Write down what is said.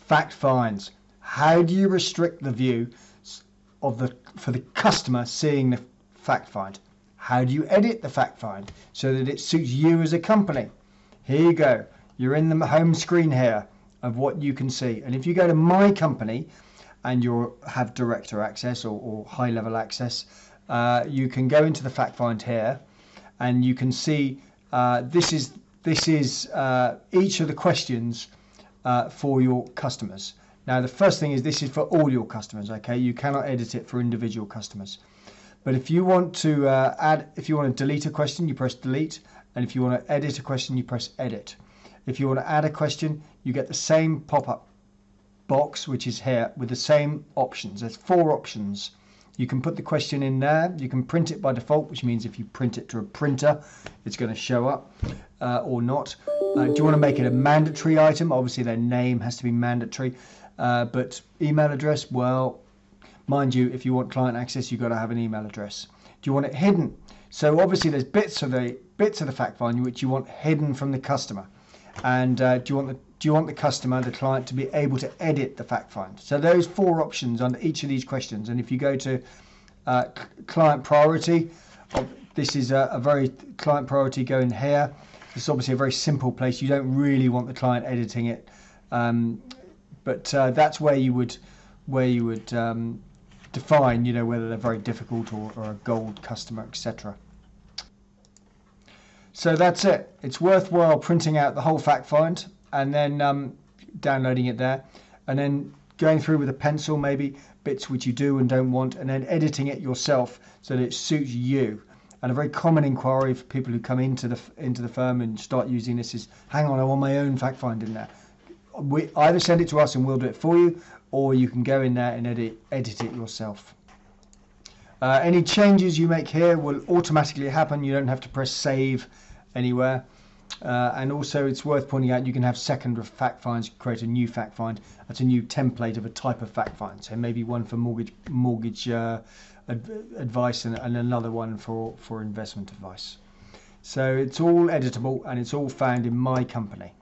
fact finds. How do you restrict the view for the customer seeing the fact find? How do you edit the fact find so that it suits you as a company? Here you go. You're in the home screen here of what you can see. And if you go to My Company and you have director access or high level access, you can go into the fact find here, and you can see this is each of the questions for your customers. Now the first thing is this is for all your customers. Okay, you cannot edit it for individual customers. But if you want to if you want to delete a question, you press delete, and if you want to edit a question, you press edit. If you want to add a question, you get the same pop-up box, which is here, with the same options. There's 4 options. You can put the question in there. You can print it by default, which means if you print it to a printer, it's going to show up or not. Do you want to make it a mandatory item? Obviously, their name has to be mandatory. But email address, well, mind you, if you want client access, you've got to have an email address. Do you want it hidden? So obviously, there's bits of the fact find which you want hidden from the customer. And do you want the customer, the client, to be able to edit the fact find? So those 4 options under each of these questions. And if you go to client priority, this is a very client priority going here. This is obviously a very simple place. You don't really want the client editing it, but that's where you would define, you know, whether they're very difficult or a gold customer, etc. So that's it. It's worthwhile printing out the whole fact find and then downloading it there, and then going through with a pencil maybe bits which you do and don't want, and then editing it yourself so that it suits you. And a very common inquiry for people who come into the firm and start using this is, hang on, I want my own fact find in there. We either send it to us and we'll do it for you, or you can go in there and edit it yourself. Any changes you make here will automatically happen. You don't have to press save anywhere. And also it's worth pointing out you can have second fact finds, create a new fact find. That's a new template of a type of fact find. So maybe one for mortgage advice and another one for investment advice. So it's all editable and it's all found in My Company.